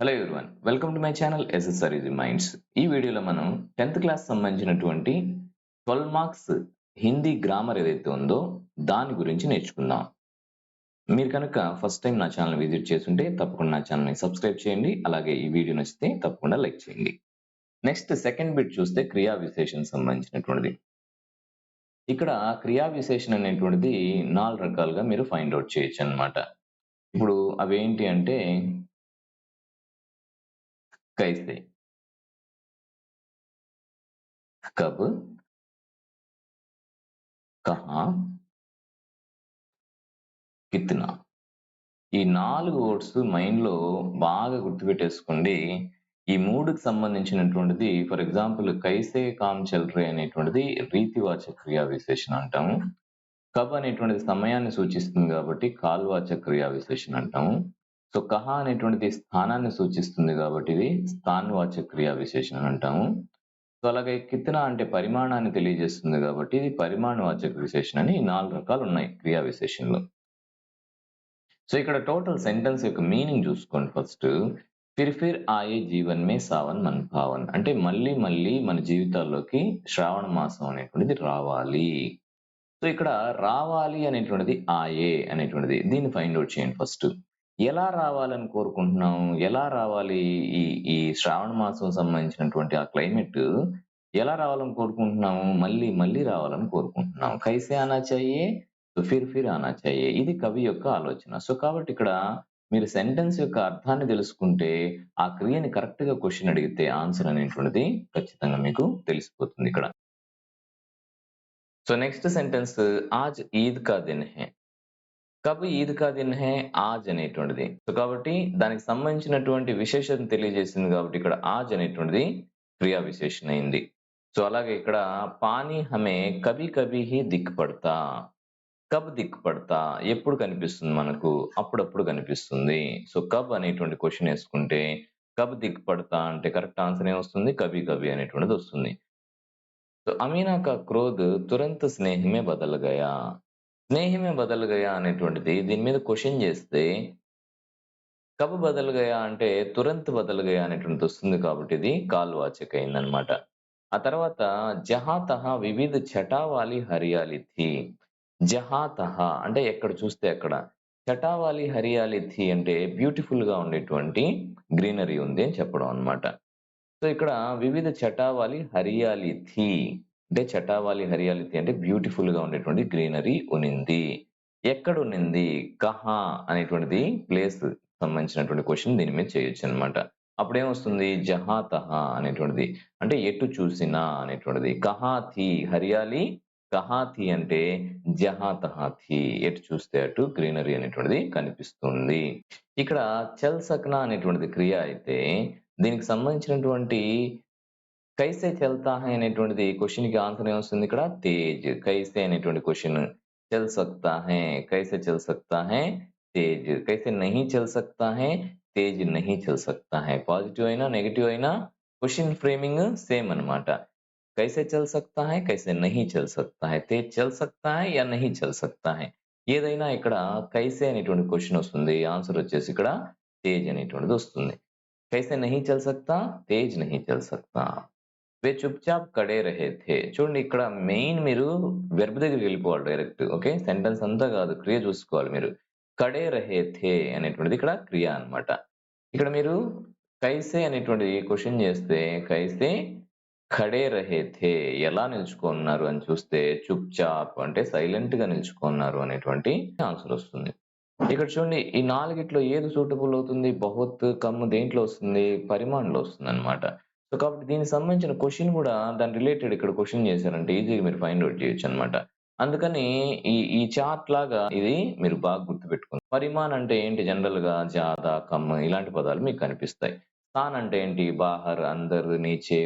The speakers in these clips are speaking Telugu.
Hello everyone, welcome to my channel SSR easy minds. ఈ వీడియోలో మనం 10th క్లాస్ సంబంధించినటువంటి 12 మార్క్స్ హిందీ గ్రామర్ ఏదైతే ఉందో దాని గురించి నేర్చుకుందాం. మీరు కనుక ఫస్ట్ టైం నా ఛానల్ విజిట్ చేస్తుంటే తప్పకుండా నా ఛానల్ని సబ్స్క్రైబ్ చేయండి. అలాగే ఈ వీడియో నచ్చితే తప్పకుండా లైక్ చేయండి. నెక్స్ట్ సెకండ్ బిట్ చూస్తే క్రియా విశేషణ సంబంధించినటువంటిది. ఇక్కడ క్రియా విశేషణ అనేటువంటిది 4 రకాలుగా మీరు ఫైండ్ అవుట్ చేయొచ్చు అన్నమాట. ఇప్పుడు అవేంటి అంటే कैसे, कब, कहाँ, कितना. ఈ 4 వర్డ్స్ మైండ్‌లో బాగా గుర్తుపెట్టేసుకోండి. ఈ 3కి సంబంధించినటువంటిది ఫర్ ఎగ్జాంపుల్ కైసే కామ్ చల్ రే అనేటువంటిది రీతివాచక క్రియా విశేషణ అంటాము. కబ్ అనేటువంటిది సమయాన్ని సూచిస్తుంది కాబట్టి కాల్వాచక క్రియా విశేషణ అంటాము. సో కహా అనేటువంటిది స్థానాన్ని సూచిస్తుంది కాబట్టి ఇది స్థాన్వాచక క్రియా విశేషణ అంటాము. సో అలాగే కిత్నా అంటే పరిమాణాన్ని తెలియజేస్తుంది కాబట్టి ఇది పరిమాణవాచక విశేషణ అని 4 రకాలు ఉన్నాయి క్రియా విశేషణలో. సో ఇక్కడ టోటల్ సెంటెన్స్ యొక్క మీనింగ్ చూసుకోండి ఫస్ట్. ఫిర్ ఫిర్ ఆయే జీవన్ మే సావన్ మన్ భావన్ అంటే మళ్ళీ మళ్ళీ మన జీవితాల్లోకి శ్రావణ మాసం అనేటువంటిది రావాలి. సో ఇక్కడ రావాలి అనేటువంటిది ఆయే అనేటువంటిది దీన్ని ఫైండ్ అవుట్ చేయండి ఫస్ట్. ఎలా రావాలని కోరుకుంటున్నాం, ఎలా రావాలి ఈ ఈ శ్రావణ మాసం సంబంధించినటువంటి ఆ క్లైమేట్ ఎలా రావాలని కోరుకుంటున్నాము, మళ్ళీ మళ్ళీ రావాలని కోరుకుంటున్నాం. కైసే ఆనా చాహియే, तो फिर आना चाहिए. ఇది కవి యొక్క ఆలోచన. సో కాబట్టి ఇక్కడ మీరు సెంటెన్స్ యొక్క అర్థాన్ని తెలుసుకుంటే ఆ క్రియని కరెక్ట్ గా క్వశ్చన్ అడిగితే ఆన్సర్ అనేటువంటిది ఖచ్చితంగా మీకు తెలిసిపోతుంది ఇక్కడ. సో నెక్స్ట్ సెంటెన్స్ ఆజ్ ఈద్ కా దిన్ హై. కబ్ ఈద్ కా దిన్ హై ఆజ్ అనేటువంటిది. సో కాబట్టి దానికి సంబంధించినటువంటి విశేషత తెలియజేసింది కాబట్టి ఇక్కడ ఆజ్ అనేటువంటిది క్రియా విశేషణ అయింది. సో అలాగే ఇక్కడ పానీ హమే కభీ కభీ హీ దిక్ పడతా. కబ్ దిక్ పడతా ఎప్పుడు కనిపిస్తుంది మనకు, అప్పుడప్పుడు కనిపిస్తుంది. సో కబ్ అనేటువంటి క్వశ్చన్ వేసుకుంటే కబ్ దిక్ పడతా అంటే కరెక్ట్ ఆన్సర్ ఏమొస్తుంది, కభీ కభీ అనేటువంటిది వస్తుంది. సో అమీనా కా క్రోధ్ తురంత్ స్నేహమే బదల్ గయా. స్నేహమే బదల్ గయా అనేటువంటిది దీని మీద క్వశ్చన్ చేస్తే కబ్ బదల్ గయా అంటే తురంత్ బదల్ గయా అనేటువంటిది వస్తుంది కాబట్టి ఇది కాల్వాచక అయిందనమాట. ఆ తర్వాత జహా తహా వివిధ ఛటావాలి హరియాలి థీ. జహా తహా అంటే ఎక్కడ చూస్తే అక్కడ. ఛటావాలి హరియాలి థీ అంటే బ్యూటిఫుల్ గా ఉండేటువంటి గ్రీనరీ ఉంది అని చెప్పడం అన్నమాట. సో ఇక్కడ వివిధ ఛటావాలి హరియాలి థీ అంటే ఛటావాలి హరియాలి థీ అంటే బ్యూటిఫుల్ గా ఉండేటువంటి గ్రీనరీ ఉనింది. ఎక్కడ ఉనింది, కహా అనేటువంటిది ప్లేస్ సంబంధించినటువంటి క్వశ్చన్ దీని మీద చేయొచ్చు అనమాట. అప్పుడేమొస్తుంది జహా తహా అనేటువంటిది అంటే ఎటు చూసినా అనేటువంటిది. కహా థీ హరియాలి, కహా థీ అంటే జహా తహా థీ ఎటు చూస్తే అటు గ్రీనరీ అనేటువంటిది కనిపిస్తుంది. ఇక్కడ చల్ సక్నా అనేటువంటిది క్రియ అయితే దీనికి సంబంధించినటువంటి కైసే చల్తా హై అనేటువంటిది క్వశ్చన్ కి ఆన్సర్ ఏమొస్తుంది ఇక్కడ తేజ్. కైసే అనేటువంటి క్వశ్చన్ చల్ సక్తా హై, కైసే చల్ సక్తా హై తేజ్. కైసే నహీ చల్ సక్తా హై తేజ్ నహీ చల్ సక్తా హై. పాజిటివ్ అయినా నెగటివ్ అయినా క్వశ్చన్ ఫ్రేమింగ్ సేమ్ అన్నమాట. कैसे चल सकता है, कैसे नहीं चल सकता है, तेज चल सकता है या नहीं चल सकता है. ఏదైనా ఇక్కడ కైసే అనేటువంటి క్వశ్చన్ వస్తుంది, ఆన్సర్ వచ్చేసి ఇక్కడ తేజ్ అనేటువంటిది వస్తుంది. కైసే నహీ చల్ సక్తా, తేజ్ నహీ చల్ సక్తా. వే చుప్చాప్ కడే రహే థే. చూడండి ఇక్కడ మెయిన్ మీరు వెర్బ్ దగ్గరికి వెళ్ళిపోవాలి డైరెక్ట్. ఓకే, సెంటెన్స్ అంతా కాదు, క్రియ చూసుకోవాలి మీరు. కడే రహే థే అనేటువంటిది ఇక్కడ క్రియ అన్నమాట. ఇక్కడ మీరు కైసే అనేటువంటి క్వశ్చన్ చేస్తే కైసే ఖడే రహే థే ఎలా నిల్చుకున్నారు అని చూస్తే చుప్ చాప్ అంటే సైలెంట్ గా నిల్చుకున్నారు అనేటువంటి ఆన్సర్ వస్తుంది. ఇక్కడ చూడండి ఈ 4గిట్లో ఏది సూటబుల్ అవుతుంది, బహుత్ కమ్ దేంట్లో వస్తుంది, పరిమాణంలో వస్తుంది అనమాట. సో కాబట్టి దీనికి సంబంధించిన క్వశ్చన్ కూడా దాని రిలేటెడ్ ఇక్కడ క్వశ్చన్ చేశారంటే ఈజీగా మీరు ఫైండ్ అవుట్ చేయొచ్చు అనమాట. అందుకని ఈ ఈ చార్ట్ లాగా ఇది మీరు బాగా గుర్తుపెట్టుకోండి. పరిమాణ్ అంటే ఏంటి, జనరల్ గా జాదా కమ్ ఇలాంటి పదాలు మీకు కనిపిస్తాయి. స్థాన్ అంటే ఏంటి, బాహర్ అందర్ నీచే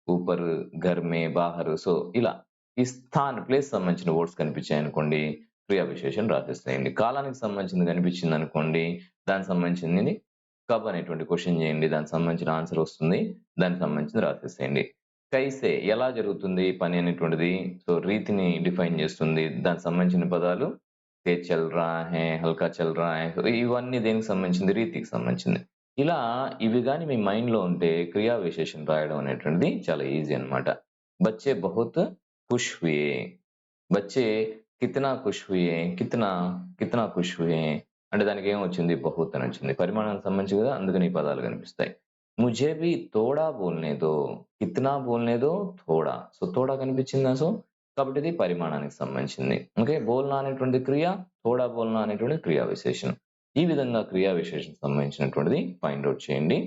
ఊపర్ ఘర్ మే బాహర్. సో ఇలా ఈ స్థాన్ ప్లేస్ సంబంధించిన వర్డ్స్ కనిపించాయి అనుకోండి క్రియా విశేషణ రాసేసేయండి. కాలానికి సంబంధించింది కనిపించింది అనుకోండి దానికి సంబంధించింది కబ్ అనేటువంటి క్వశ్చన్ చేయండి, దానికి సంబంధించిన ఆన్సర్ వస్తుంది, దానికి సంబంధించింది రాసేసేయండి. కైసే ఎలా జరుగుతుంది పని అనేటువంటిది సో రీతిని డిఫైన్ చేస్తుంది, దానికి సంబంధించిన పదాలు తెజ్ చల్ రా హై, హల్కా చల్ రా హై. ఇవన్నీ దేనికి సంబంధించింది, రీతికి సంబంధించింది. ఇలా ఇవి గాని మీ మైండ్‌లో ఉంటే క్రియా విశేషణ రాయడం అనేటువంటిది చాలా ఈజీ అన్నమాట. బచ్చే బహుత్ ఖుష్ హుయే. బచ్చే కితనా ఖుష్ హుయే, కితనా, కితనా ఖుష్ హుయే అంటే దానికేమొచ్చింది? బహుత్ అని వచ్చింది. పరిమాణానికి సంబంధించి కదా! అందుకని ఈ పదాలు కనిపిస్తాయి. ముझे भी थोड़ा बोलने दो. కితనా बोलने दो थोड़ा. సో, थोड़ा కనిపించిందా సో? కాబట్టి ఇది పరిమాణానికి సంబంధించింది. ఓకే. బోల్నా అనేటువంటిది క్రియ, थोड़ा बोलना అనేటువంటిది క్రియా విశేషణం. ఈ విధంగా క్రియా విశేషణం సంబంధించినటువంటిది ఫైండ్ ఔట్ చేయండి.